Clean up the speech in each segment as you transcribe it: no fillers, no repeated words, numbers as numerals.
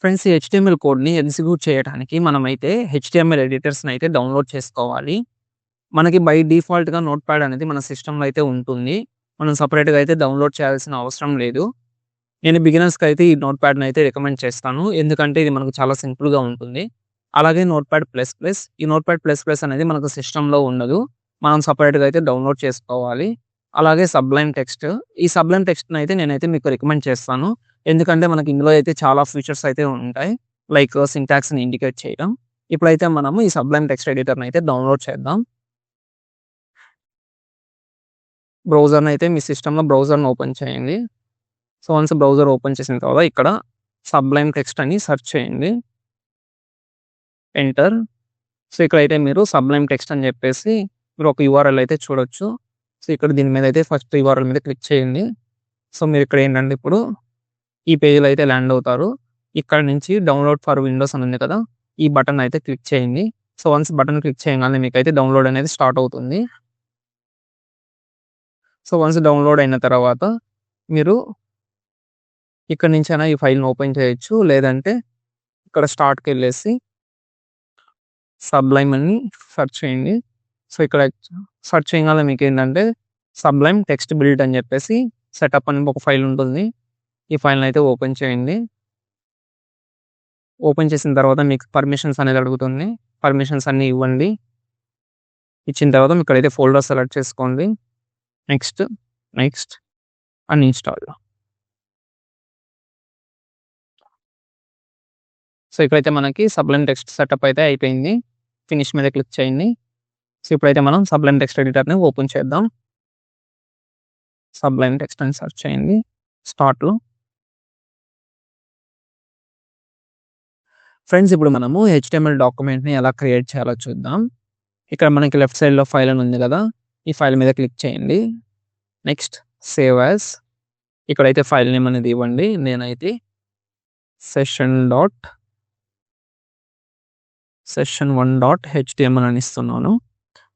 Friends, ఈ HTML కోడ్‌ని execute చేయడానికి మనమైతే హెచ్‌టీఎంఎల్ ఎడిటర్స్‌ని అయితే డౌన్‌లోడ్ చేసుకోవాలి. మనకి బై డిఫాల్ట్‌గా నోట్‌ప్యాడ్ అనేది మన సిస్టమ్‌లో అయితే ఉంటుంది. మనం సెపరేట్‌గా అయితే డౌన్‌లోడ్ చేయాల్సిన అవసరం లేదు. నేను బిగినర్స్‌కి అయితే ఈ నోట్‌ప్యాడ్‌ని అయితే రికమెండ్ చేస్తాను. ఎందుకంటే ఇది మనకు చాలా సింపుల్‌గా ఉంటుంది. అలాగే నోట్‌ప్యాడ్ ప్లస్ ప్లస్. ఈ నోట్‌ప్యాడ్ ప్లస్ ప్లస్ అనేది మనకు సిస్టమ్‌లో ఉండదు. మనం సెపరేట్‌గా అయితే డౌన్‌లోడ్ చేసుకోవాలి. అలాగే సబ్లైమ్ టెక్స్ట్. ఈ సబ్లైమ్ టెక్స్ట్‌ని అయితే నేనైతే మీకు రికమెండ్ చేస్తాను. ఎందుకంటే మనకి ఇందులో అయితే చాలా ఫీచర్స్ అయితే ఉంటాయి. లైక్ సింటాక్స్‌ని ఇండికేట్ చేయడం. ఇప్పుడైతే మనము ఈ సబ్లైమ్ టెక్స్ట్ ఎడిటర్‌ని అయితే డౌన్‌లోడ్ చేద్దాం. బ్రౌజర్‌నైతే మీ సిస్టమ్‌లో బ్రౌజర్‌ని ఓపెన్ చేయండి. సో, వన్స్ బ్రౌజర్ ఓపెన్ చేసిన తర్వాత ఇక్కడ సబ్లైమ్ టెక్స్ట్ అని సెర్చ్ చేయండి. ఎంటర్. సో, ఇక్కడైతే మీరు సబ్లైమ్ టెక్స్ట్ అని చెప్పేసి మీరు ఒక యూఆర్ఎల్ అయితే చూడొచ్చు. సో, ఇక్కడ దీని మీద అయితే ఫస్ట్ యూఆర్ఎల్ మీద క్లిక్ చేయండి. సో, మీరు ఇక్కడ ఏంటంటే ఇప్పుడు ఈ పేజ్‌లో అయితే ల్యాండ్ అవుతారు. ఇక్కడ నుంచి డౌన్‌లోడ్ ఫర్ విండోస్ అని ఉంది కదా! ఈ బటన్ అయితే క్లిక్ చేయండి. సో, వన్స్ బటన్ క్లిక్ చేయంగానే మీకైతే డౌన్‌లోడ్ అనేది స్టార్ట్ అవుతుంది. సో, వన్స్ డౌన్‌లోడ్ అయిన తర్వాత మీరు ఇక్కడి నుంచైనా ఈ ఫైల్‌ని ఓపెన్ చేయొచ్చు. లేదంటే ఇక్కడ స్టార్ట్‌కెళ్ళేసి సబ్లైమ్ అని సెర్చ్ చేయండి. సో, ఇక్కడ సెర్చ్ చేయంగానే మీకేంటంటే సబ్లైమ్ టెక్స్ట్ బిల్డ్ అని చెప్పేసి సెటప్ అని ఒక ఫైల్ ఉంటుంది. ఈ ఫైల్‌ని అయితే ఓపెన్ చేయండి. ఓపెన్ చేసిన తర్వాత మీకు పర్మిషన్స్ అనేది అడుగుతుంది. పర్మిషన్స్ అన్నీ ఇవ్వండి. ఇచ్చిన తర్వాత ఇక్కడైతే ఫోల్డర్ సెలెక్ట్ చేసుకోండి. Next, next, uninstall. సో, ఇప్పుడైతే మనకి సబ్లైమ్ టెక్స్ట్ సెటప్ అయితే అయిపోయింది. ఫినిష్ మీద క్లిక్ చేయండి. సో, ఇప్పుడైతే మనం సబ్లైమ్ టెక్స్ట్ ఎడిటర్‌ని ఓపెన్ చేద్దాం. సబ్లైమ్ టెక్స్ట్ అని సెర్చ్ చేయండి. స్టార్ట్‌లో. ఫ్రెండ్స్, ఇప్పుడు మనము హెచ్‌టీఎంఎల్ డాక్యుమెంట్‌ని ఎలా క్రియేట్ చేయాలో చూద్దాం. ఇక్కడ మనకి లెఫ్ట్ సైడ్‌లో ఫైల్ అని ఉంది కదా! ఈ ఫైల్ మీద క్లిక్ చేయండి. Next, save as. ఇక్కడైతే ఫైల్ నేమ్ అనేది ఇవ్వండి. నేనైతే session dot session one dot HTML అని ఇస్తున్నాను.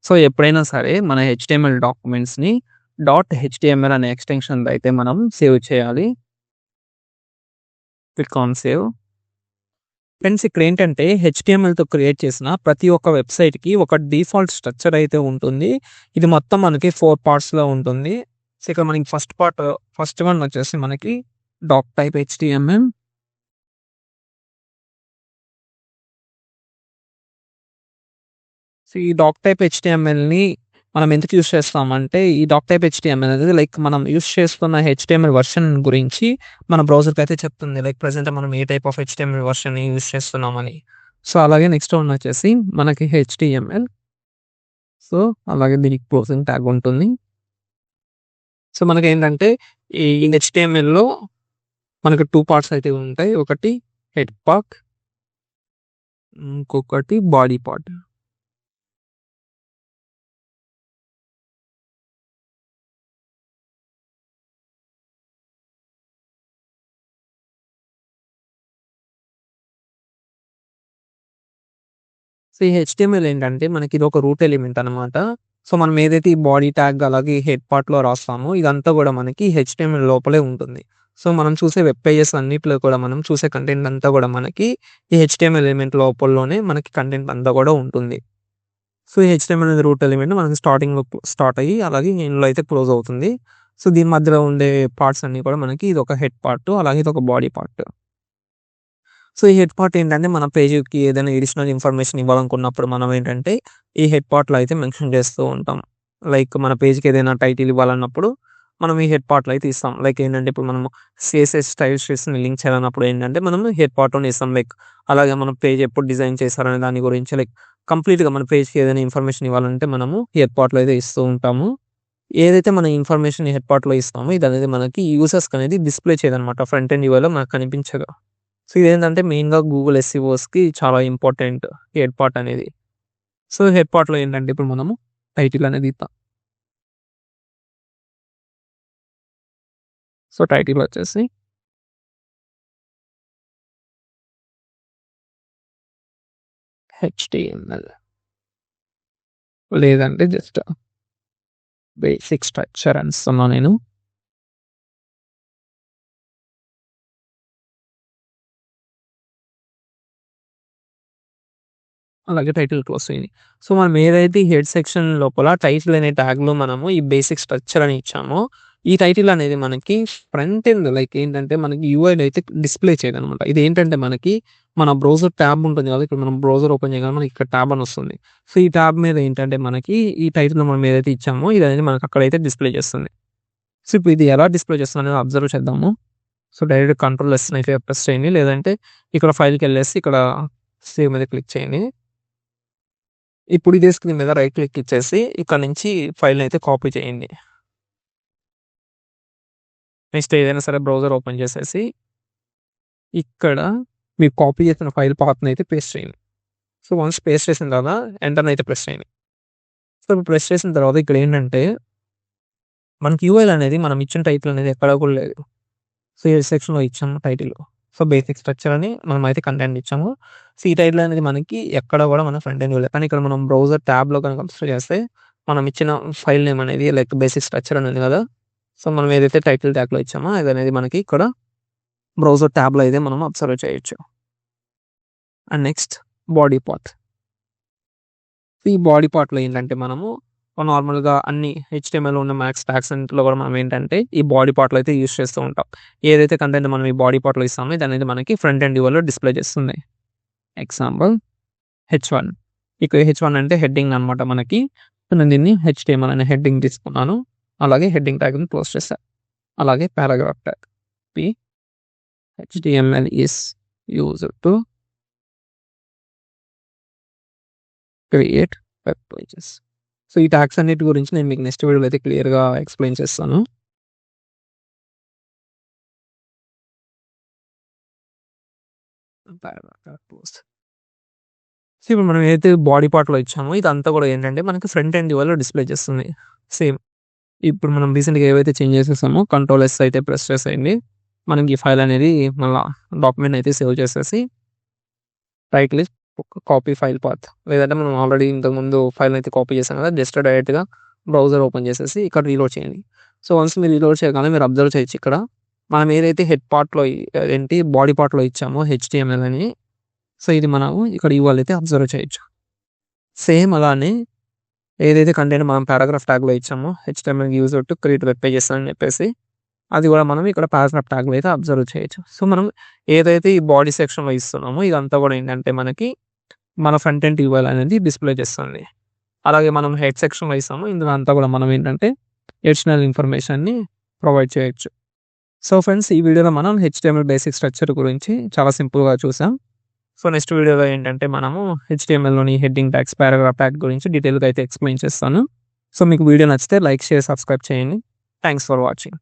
సో, ఎప్పుడైనా సరే మన హెచ్‌టీఎంఎల్ డాక్యుమెంట్స్‌ని డాట్ హెచ్‌టీఎంఎల్ అనే ఎక్స్‌టెన్షన్‌లో అయితే మనం సేవ్ చేయాలి. Click on save. ఫ్రెండ్స్, ఇక్కడేంటంటే హెచ్‌టీఎంఎల్‌తో క్రియేట్ చేసిన ప్రతి ఒక్క వెబ్‌సైట్‌కి ఒక డిఫాల్ట్ స్ట్రక్చర్ అయితే ఉంటుంది. ఇది మొత్తం మనకి 4 పార్ట్స్‌లో ఉంటుంది. సో, ఇక్కడ మనకి ఫస్ట్ వన్ వచ్చేసి మనకి డాక్ టైప్ హెచ్‌టీఎంఎల్. సో, ఈ డాక్ టైప్ హెచ్‌టీఎంఎల్‌ని మనం ఎందుకు యూజ్ చేస్తామంటే, ఈ డాక్ టైప్ హెచ్‌టీఎంఎల్ అనేది లైక్ మనం యూజ్ చేస్తున్న హెచ్‌టీఎంఎల్ వెర్షన్ గురించి మన బ్రౌజర్‌కయితే చెప్తుంది. లైక్ ప్రెజెంట్ మనం ఏ టైప్ ఆఫ్ హెచ్‌టీఎంఎల్ వెర్షన్‌ని యూజ్ చేస్తున్నామని. సో, అలాగే నెక్స్ట్ వన్ వచ్చేసి మనకి హెచ్‌టీఎంఎల్. సో, అలాగే దీనికి క్లోజింగ్ ట్యాగ్ ఉంటుంది. సో, మనకేంటంటే ఈ హెచ్‌టీఎంఎల్‌లో మనకు 2 పార్ట్స్ అయితే ఉంటాయి. ఒకటి హెడ్ పార్ట్, ఇంకొకటి బాడీ పార్ట్. సో, ఈ హెచ్‌టీఎంఎల్ ఏంటంటే మనకి ఇదొక రూట్ ఎలిమెంట్ అనమాట. సో, మనం ఏదైతే ఈ బాడీ ట్యాగ్ అలాగే హెడ్ పార్ట్‌లో రాస్తామో ఇదంతా గూడా మనకి హెచ్‌టీఎంఎల్ లోపలే ఉంటుంది. సో, మనం చూసే వెబ్ పేజెస్ అన్నిట్లో కూడా మనం చూసే కంటెంట్ అంతా గూడా మనకి ఈ హెచ్‌టీఎంఎల్ ఎలిమెంట్ లోపలనే మనకి కంటెంట్ అంతా గూడా ఉంటుంది. సో, ఈ హెచ్‌టీఎంఎల్ అనేది రూట్ ఎలిమెంట్ మనకి స్టార్టింగ్‌లో స్టార్ట్ అయ్యి అలాగే ఎండ్‌లో అయితే క్లోజ్ అవుతుంది. సో, దీని మధ్యలో ఉండే పార్ట్స్ అన్నీ కూడా మనకి ఇదొక హెడ్ పార్ట్ అలాగే ఇదొక బాడీ పార్ట్. సో, ఈ హెడ్ పార్ట్ ఏంటంటే మన పేజ్‌కి ఏదైనా అడిషనల్ ఇన్ఫర్మేషన్ ఇవ్వాలనుకున్నప్పుడు మనం ఏంటంటే ఈ హెడ్ పార్ట్‌లో అయితే మెన్షన్ చేస్తూ ఉంటాం. లైక్ మన పేజ్‌కి ఏదైనా టైటిల్ ఇవ్వాలన్నప్పుడు మనం ఈ హెడ్ పార్ట్‌లో అయితే ఇస్తాం. లైక్ ఏంటంటే ఇప్పుడు మనము సీఎస్ఎస్ స్టైల్ షీట్స్‌ని లింక్ చేయాలన్నప్పుడు ఏంటంటే మనము హెడ్ పార్ట్‌లోనే ఇస్తాం. లైక్ అలాగే మన పేజ్ ఎప్పుడు డిజైన్ చేశారనే దాని గురించి లైక్ కంప్లీట్‌గా మన పేజ్‌కి ఏదైనా ఇన్ఫర్మేషన్ ఇవ్వాలంటే మనము హెడ్ పార్ట్‌లో అయితే ఇస్తూ ఉంటాము. ఏదైతే మన ఇన్ఫర్మేషన్ హెడ్ పార్ట్‌లో ఇస్తామో ఇదనేది మనకి యూజర్స్‌కి అనేది డిస్‌ప్లే చేయదనమాట. ఫ్రంట్ ఎండ్ యూఐలో మనకు కనిపించదు. సో, ఇదేంటంటే మెయిన్‌గా గూగుల్ ఎస్‌ఈఓస్‌కి చాలా ఇంపార్టెంట్ ఈ హెడ్ పార్ట్ అనేది. సో, హెడ్ పార్ట్‌లో ఏంటంటే ఇప్పుడు మనము టైటిల్ అనేది ఇద్దాం. సో, టైటిల్ వచ్చేసి హెచ్‌టీఎంఎల్ లేదంటే జస్ట్ బేసిక్ స్ట్రక్చర్ అని ఇస్తున్నా నేను. అలాగే టైటిల్ క్లోజ్ చేయండి. సో, మనం ఏదైతే ఈ హెడ్ సెక్షన్ లోపల టైటిల్ అనే ట్యాగ్‌లో మనము ఈ బేసిక్ స్ట్రక్చర్ అని ఇచ్చామో, ఈ టైటిల్ అనేది మనకి ఫ్రంట్ ఎండ్ లైక్ ఏంటంటే మనకి యూఐలో అయితే డిస్‌ప్లే చేయదనమాట. ఇదేంటంటే మనకి మన బ్రౌజర్ ట్యాబ్ ఉంటుంది కదా! ఇప్పుడు మనం బ్రౌజర్ ఓపెన్ చేయగానే మనకి ఇక్కడ ట్యాబ్ అని వస్తుంది. సో, ఈ ట్యాబ్ మీద ఏంటంటే మనకి ఈ టైటిల్‌లో మనం ఏదైతే ఇచ్చామో ఇదనేది మనకు అక్కడైతే డిస్‌ప్లే చేస్తుంది. సో, ఇప్పుడు ఇది ఎలా డిస్‌ప్లే చేస్తుందనేది అబ్జర్వ్ చేద్దాము. సో, డైరెక్ట్ కంట్రోల్ ఎస్ అయితే ప్రెస్ చేయండి. లేదంటే ఇక్కడ ఫైల్‌కెళ్ళేసి ఇక్కడ సేవ్ మీద క్లిక్ చేయండి. ఇప్పుడు ఇదే స్క్రీన్ మీద రైట్ క్లిక్ ఇచ్చేసి ఇక్కడ నుంచి ఫైల్‌నయితే కాపీ చేయండి. నెక్స్ట్ ఏదైనా సరే బ్రౌజర్ ఓపెన్ చేసేసి ఇక్కడ మీరు కాపీ చేసిన ఫైల్ పాత్‌నయితే పేస్ట్ చేయండి. సో, వన్స్ పేస్ట్ చేసిన తర్వాత ఎంటర్‌నయితే ప్రెస్ చేయండి. సో, ఇప్పుడు ప్రెస్ చేసిన తర్వాత ఇక్కడేంటంటే మనకి యూఐఎల్ అనేది మనం ఇచ్చిన టైటిల్ అనేది ఎక్కడ కూడా లేదు. సో, ఈ సెక్షన్‌లో ఇచ్చాము టైటిల్. సో, బేసిక్ స్ట్రక్చర్ అని మనమైతే కంటెంట్ ఇచ్చాము. సో, ఈ టైటిల్ అనేది మనకి ఎక్కడ కూడా మన ఫ్రంట్ ఎండ్ ఇవ్వలేదు. కానీ ఇక్కడ మనం బ్రౌజర్ ట్యాబ్‌లో గనుక అబ్జర్వ్ చేస్తే మనం ఇచ్చిన ఫైల్ నేమ్ అనేది లైక్ బేసిక్ స్ట్రక్చర్ అని ఉంది కదా! సో, మనం ఏదైతే టైటిల్ ట్యాగ్‌లో ఇచ్చామో అదనేది మనకి ఇక్కడ బ్రౌజర్ ట్యాబ్‌లో అయితే మనం అబ్జర్వ్ చేయొచ్చు. And next body part. ఈ బాడీ పార్ట్‌లో ఏంటంటే మనము నార్మల్‌గా అన్ని హెచ్‌టీఎంఎల్‌లో ఉన్న మ్యాక్స్ ట్యాగ్స్ అన్నిటిలో కూడా మనం ఏంటంటే ఈ బాడీ పార్ట్‌లో అయితే యూజ్ చేస్తూ ఉంటాం. ఏదైతే కంటెంట్ మనం ఈ బాడీ పార్ట్‌లో ఇస్తామో ఇదనేది మనకి ఫ్రంట్ ఎండ్ యూఐలో డిస్‌ప్లే చేస్తుంది. Example H1. ఇక్కడ హెచ్1 అంటే హెడ్డింగ్ అనమాట మనకి. సో, నేను దీన్ని హెచ్‌టీఎంఎల్ అనే హెడ్డింగ్ తీసుకున్నాను. అలాగే హెడ్డింగ్ ట్యాగ్‌ని క్లోజ్ చేశా. అలాగే paragraph tag. P HTML is used to create web pages. So, ఈ ట్యాగ్స్ అన్నిటి గురించి నేను మీకు నెక్స్ట్ వీడియోలో అయితే క్లియర్‌గా ఎక్స్‌ప్లెయిన్ చేస్తాను. Paragraph tag close. సో, ఇప్పుడు మనం ఏదైతే బాడీ పార్ట్‌లో ఇచ్చామో ఇదంతా కూడా ఏంటంటే మనకి ఫ్రంట్ ఎండ్ యూఐలో డిస్‌ప్లే చేస్తుంది. సేమ్. ఇప్పుడు మనం రీసెంట్‌గా ఏవైతే చేంజెస్ చేసామో కంట్రోల్ ఎస్ అయితే ప్రెస్ చేసేయండి. మనకి ఈ ఫైల్ అనేది మళ్ళా డాక్యుమెంట్ అయితే సేవ్ చేసేసి right click copy file path లేదంటే మనం ఆల్రెడీ ఇంతకుముందు ఫైల్‌ని అయితే కాపీ చేసాం కదా! జస్ట్ డైరెక్ట్‌గా బ్రౌజర్ ఓపెన్ చేసేసి ఇక్కడ రీలోడ్ చేయండి. సో, వన్స్ మీరు రీలోడ్ చేయగానే మీరు అబ్జర్వ్ చేయొచ్చు ఇక్కడ మనం ఏదైతే హెడ్ పార్ట్‌లో ఏంటి బాడీ పార్ట్‌లో ఇచ్చామో హెచ్‌టీఎంఎల్ అని సో, ఇది మనము ఇక్కడ యూఆర్ఎల్ అయితే అబ్జర్వ్ చేయొచ్చు. సేమ్ అలానే ఏదైతే కంటెంట్ మనం పారాగ్రాఫ్ ట్యాగ్‌లో ఇచ్చామో HTML used to create web pages అని చెప్పేసి అది కూడా మనం ఇక్కడ పారాగ్రాఫ్ ట్యాగ్‌లో అయితే అబ్జర్వ్ చేయొచ్చు. సో, మనం ఏదైతే ఈ బాడీ సెక్షన్‌లో ఇస్తున్నామో ఇదంతా కూడా ఏంటంటే మనకి మన ఫ్రంట్ ఎండ్ యూఐఎల్ అనేది డిస్‌ప్లే చేస్తుంది. అలాగే మనం హెడ్ సెక్షన్‌లో ఇస్తామో ఇందులో అంతా కూడా మనం ఏంటంటే అడిషనల్ ఇన్ఫర్మేషన్‌ని ప్రొవైడ్ చేయొచ్చు. సో, ఫ్రెండ్స్ ఈ వీడియోలో మనం హెచ్‌టీఎంఎల్ బేసిక్ స్ట్రక్చర్ గురించి చాలా సింపుల్‌గా చూసాం. సో, నెక్స్ట్ వీడియోలో ఏంటంటే మనము హెచ్‌టీఎంఎల్‌లోని హెడ్డింగ్ ట్యాగ్స్, పారాగ్రాఫ్ ట్యాగ్ గురించి డీటెయిల్‌గా అయితే ఎక్స్‌ప్లెయిన్ చేస్తాను. సో, మీకు వీడియో నచ్చితే లైక్, షేర్, సబ్స్క్రైబ్ చేయండి. Thanks for watching.